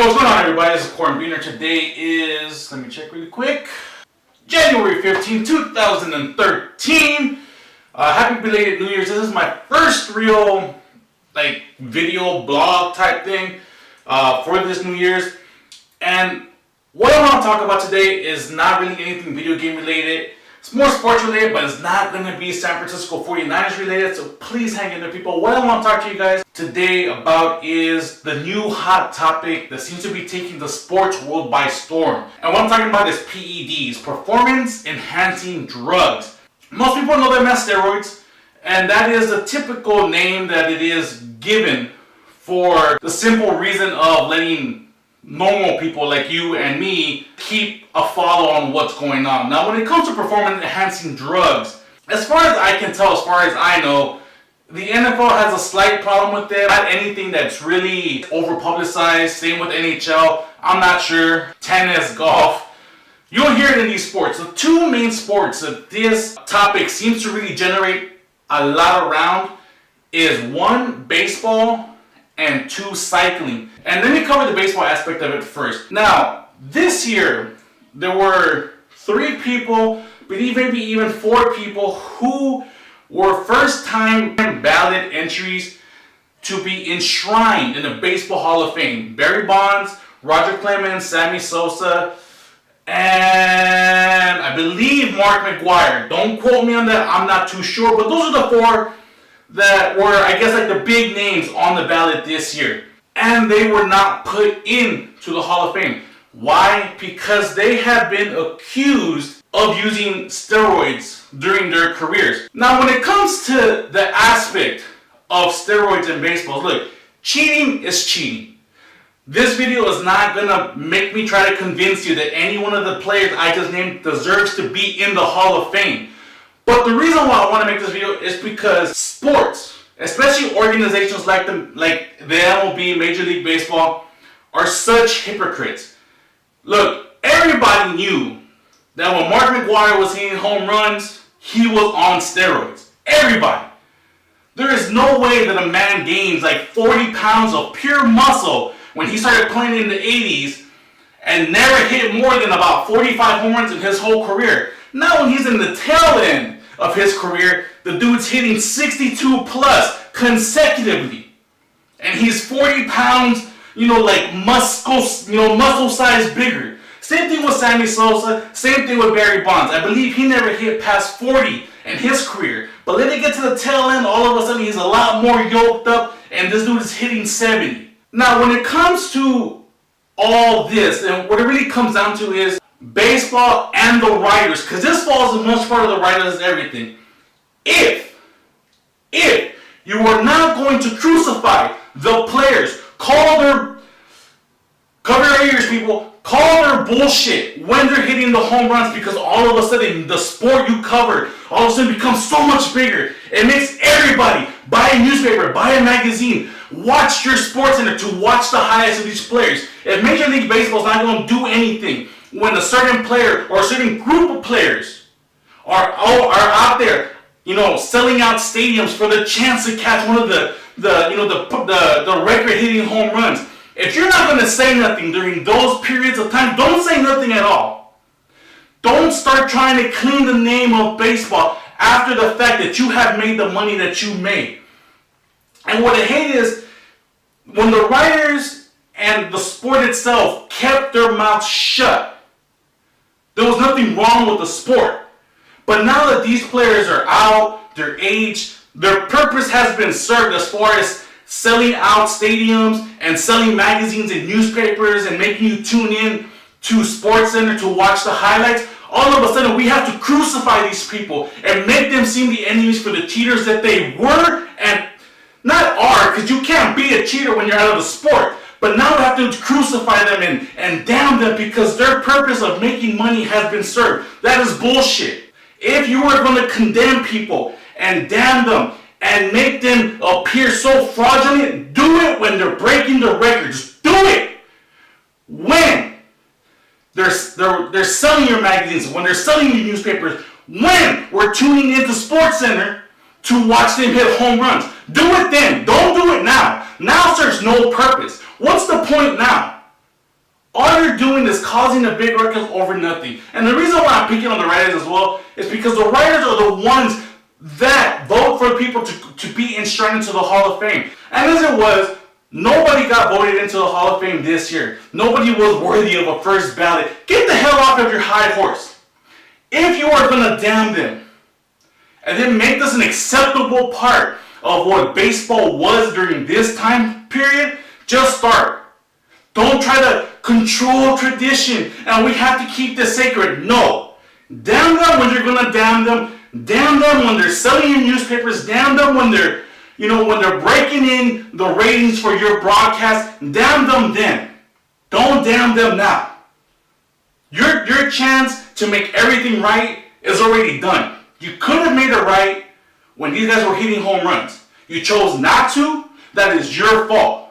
Yo, what's going on, everybody? This is Corn Beaner. Today is, let me check really quick, January 15, 2013. Happy belated New Year's. This is my first real, video blog type thing for this New Year's. And what I want to talk about today is not really anything video game related. It's more sports related, but it's not going to be San Francisco 49ers related, so please hang in there, people. What I want to talk to you guys today about is the new hot topic that seems to be taking the sports world by storm. And what I'm talking about is P.E.Ds, performance enhancing drugs. Most people know them as steroids, and that is the typical name that it is given for the simple reason of letting normal people like you and me keep a follow on what's going on. Now, when it comes to performance enhancing drugs, as far as I can tell, as far as I know, the NFL has a slight problem with it. Not anything that's really over publicized. Same with NHL. I'm not sure. Tennis, golf. You don't hear it in these sports. The two main sports that this topic seems to really generate a lot around is one, baseball, and two, cycling. And let me cover the baseball aspect of it first. Now, this year, there were 3 people, believe maybe even 4 people, who were first-time ballot entries to be enshrined in the Baseball Hall of Fame. Barry Bonds, Roger Clemens, Sammy Sosa, and I believe Mark McGwire. Don't quote me on that, I'm not too sure, but those are the 4 that were, I guess, like the big names on the ballot this year. And they were not put into the Hall of Fame. Why? Because they have been accused of using steroids during their careers. Now, when it comes to the aspect of steroids in baseball, look, cheating is cheating. This video is not gonna make me try to convince you that any one of the players I just named deserves to be in the Hall of Fame. But the reason why I want to make this video is because sports, especially organizations like the MLB, Major League Baseball, are such hypocrites. Look, everybody knew that when Mark McGwire was hitting home runs, he was on steroids. Everybody. There is no way that a man gains like 40 pounds of pure muscle when he started playing in the 80s and never hit more than about 45 home runs in his whole career. Now when he's in the tail end of his career, the dude's hitting 62 plus consecutively. And he's 40 pounds, muscle size bigger. Same thing with Sammy Sosa, same thing with Barry Bonds. I believe he never hit past 40 in his career. But let it get to the tail end, all of a sudden he's a lot more yoked up, and this dude is hitting 70. Now when it comes to all this, and what it really comes down to is baseball and the writers, because this falls in much part of the writers and everything. If you are not going to crucify the players, cover your ears, people, call their bullshit when they're hitting the home runs, because all of a sudden the sport you cover all of a sudden becomes so much bigger. It makes everybody buy a newspaper, buy a magazine, watch your sports center to watch the highlights of these players. If Major League Baseball is not going to do anything when a certain player or a certain group of players are out there, selling out stadiums for the chance to catch one of the record-hitting home runs. If you're not going to say nothing during those periods of time, don't say nothing at all. Don't start trying to clean the name of baseball after the fact that you have made the money that you made. And what I hate is when the writers and the sport itself kept their mouths shut. There was nothing wrong with the sport. But now that these players are out, they're aged, their purpose has been served as far as selling out stadiums and selling magazines and newspapers and making you tune in to SportsCenter to watch the highlights. All of a sudden we have to crucify these people and make them seem the enemies for the cheaters that they were and not are, because you can't be a cheater when you're out of the sport. But now we have to crucify them and damn them because their purpose of making money has been served. That is bullshit. If you are going to condemn people and damn them and make them appear so fraudulent, do it when they're breaking the records. Do it when they're selling your magazines, when they're selling your newspapers, when we're tuning into SportsCenter to watch them hit home runs. Do it then. Don't do it now. Now serves no purpose. What's the point now? All you're doing is causing a big ruckus over nothing. And the reason why I'm picking on the writers as well is because the writers are the ones that vote for people to be enshrined into the Hall of Fame. And as it was, nobody got voted into the Hall of Fame this year. Nobody was worthy of a first ballot. Get the hell off of your high horse. If you are going to damn them, and then make this an acceptable part of what baseball was during this time period, just start. Don't try to control tradition, and we have to keep this sacred. No. Damn them when you're going to damn them. Damn them when they're selling your newspapers. Damn them when they're breaking in the ratings for your broadcast. Damn them then. Don't damn them now. Your chance to make everything right is already done. You could have made it right when these guys were hitting home runs. You chose not to. That is your fault.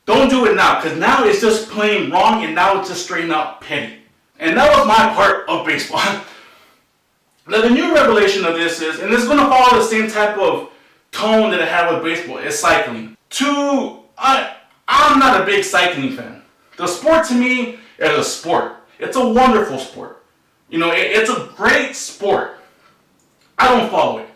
Don't do it now, because now it's just plain wrong, and now it's just straight out petty. And that was my part of baseball. Now the new revelation of this is, and it's going to follow the same type of tone that I have with baseball, is cycling. I'm not a big cycling fan. The sport to me is a sport. It's a wonderful sport. It's a great sport. I don't follow it.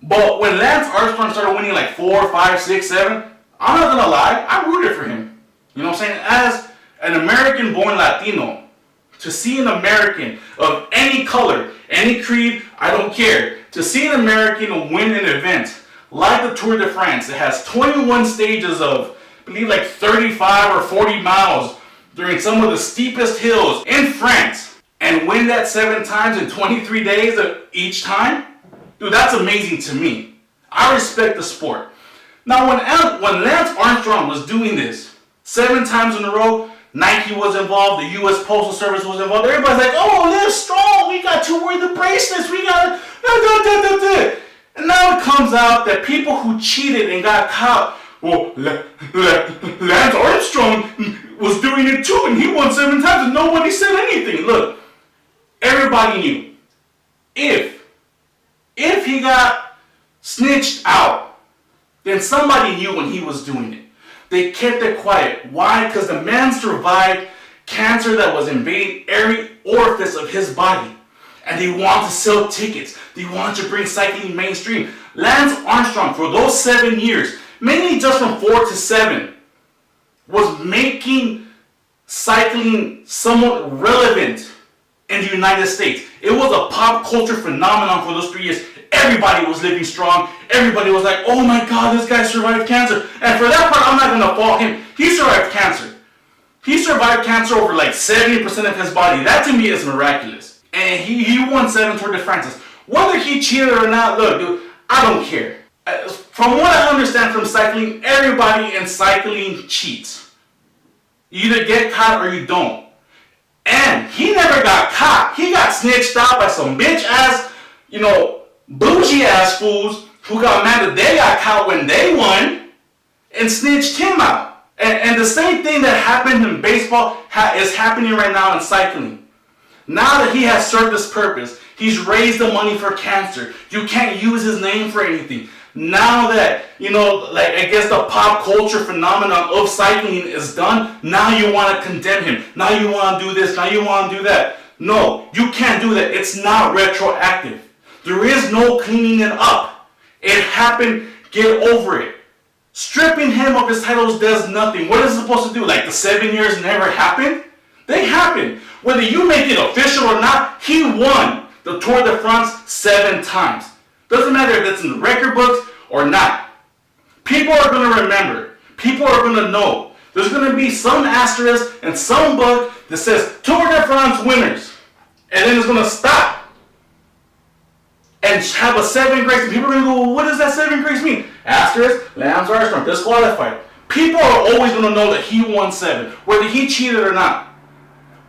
But when Lance Armstrong started winning like 4, 5, 6, 7, I'm not gonna lie, I rooted for him. You know what I'm saying? As an American-born Latino, to see an American of any color, any creed, I don't care, to see an American win an event like the Tour de France that has 21 stages of, I believe, like 35 or 40 miles during some of the steepest hills in France, and win that 7 times in 23 days each time, dude, that's amazing to me. I respect the sport. Now, when Lance Armstrong was doing this 7 times in a row, Nike was involved, the U.S. Postal Service was involved. Everybody's like, oh, live strong, we got to wear the bracelets, we got to... And now it comes out that people who cheated and got caught, well, Lance Armstrong was doing it too, and he won 7 times, and nobody said anything. Look, everybody knew. If he got snitched out, then somebody knew when he was doing it. They kept it quiet. Why? Because the man survived cancer that was invading every orifice of his body. And they wanted to sell tickets. They wanted to bring cycling mainstream. Lance Armstrong, for those 7 years, mainly just from 4 to 7, was making cycling somewhat relevant in the United States. It was a pop culture phenomenon for those 3 years. Everybody was living strong. Everybody was like, oh my God, this guy survived cancer. And for that part, I'm not going to fault him. He survived cancer. He survived cancer over like 70% of his body. That to me is miraculous. And he won 7 Tour de France. Whether he cheated or not, look, dude, I don't care. From what I understand from cycling, everybody in cycling cheats. You either get caught or you don't. And he never got caught. He got snitched out by some bitch ass, bougie ass fools who got mad that they got caught when they won and snitched him out. And the same thing that happened in baseball is happening right now in cycling. Now that he has served his purpose, he's raised the money for cancer. You can't use his name for anything. Now that, I guess the pop culture phenomenon of cycling is done, now you want to condemn him. Now you want to do this, now you want to do that. No, you can't do that. It's not retroactive. There is no cleaning it up. It happened, get over it. Stripping him of his titles does nothing. What is it supposed to do? Like the 7 years never happened? They happened. Whether you make it official or not, he won the Tour de France 7 times. Doesn't matter if it's in the record books or not. People are going to remember. People are going to know. There's going to be some asterisk and some book that says Tour de France winners. And then it's going to stop. And have a 7 grace. And people are going to go, well, what does that 7 grace mean? Asterisk, Lance Armstrong, disqualified. People are always going to know that he won 7, whether he cheated or not.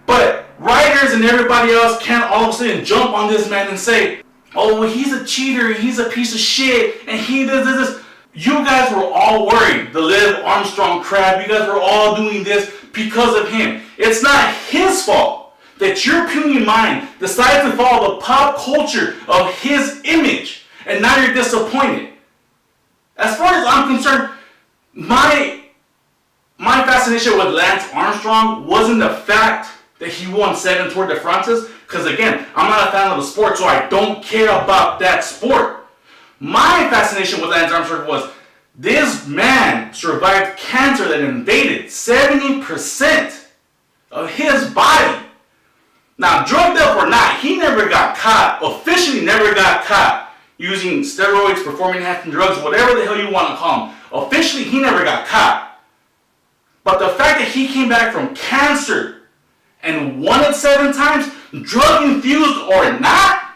But writers and everybody else can't all of a sudden jump on this man and say, oh, well, he's a cheater, he's a piece of shit, and he does this. You guys were all worried, the Liv Armstrong crap. You guys were all doing this because of him. It's not his fault that your puny mind decided to follow the pop culture of his image, and now you're disappointed. As far as I'm concerned, my My fascination with Lance Armstrong wasn't the fact that he won 7 Tour de France's, because again, I'm not a fan of the sport, so I don't care about that sport. My fascination with Lance Armstrong was this man survived cancer that invaded 70% of his body. Now, drugged up or not, he never got caught, officially never got caught using steroids, performance enhancing drugs, whatever the hell you want to call them. Officially, he never got caught. But the fact that he came back from cancer and won it 7 times, drug infused or not,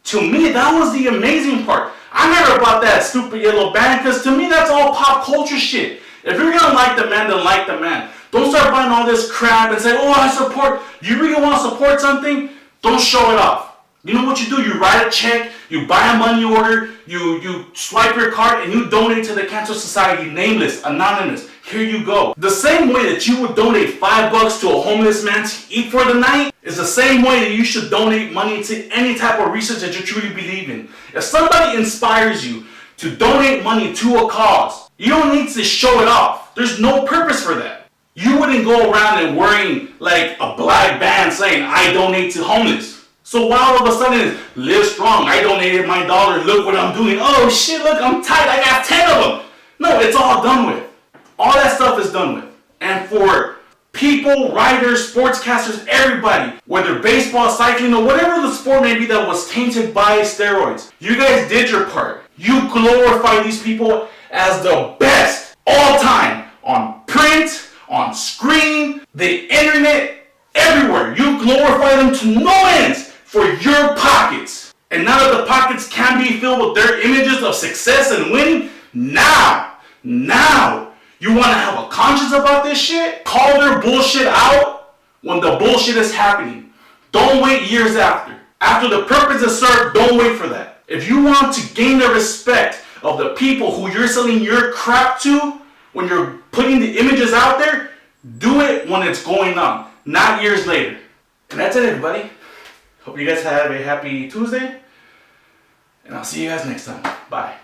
to me, that was the amazing part. I never bought that stupid yellow band, because to me, that's all pop culture shit. If you're gonna like the man, then like the man. Don't start buying all this crap and say, oh, I support. You really want to support something? Don't show it off. You know what you do? You write a check, you buy a money order, you swipe your card, and you donate to the Cancer Society, nameless, anonymous. Here you go. The same way that you would donate $5 to a homeless man to eat for the night is the same way that you should donate money to any type of research that you truly believe in. If somebody inspires you to donate money to a cause, you don't need to show it off. There's no purpose for that. You wouldn't go around and wearing like a black band saying, I donate to homeless. So why all of a sudden it's live strong, I donated my dollar, look what I'm doing. Oh shit, look, I'm tight, I got 10 of them. No, it's all done with. All that stuff is done with. And for people, writers, sportscasters, everybody, whether baseball, cycling, or whatever the sport may be that was tainted by steroids, you guys did your part. You glorify these people as the best all time on print, on screen, the internet, everywhere. You glorify them to no ends for your pockets. And now that the pockets can be filled with their images of success and winning, now, you want to have a conscience about this shit? Call their bullshit out when the bullshit is happening. Don't wait years after. After the purpose is served, don't wait for that. If you want to gain the respect of the people who you're selling your crap to, when you're putting the images out there, do it when it's going on, not years later. And that's it, everybody. Hope you guys have a happy Tuesday, and I'll see you guys next time. Bye.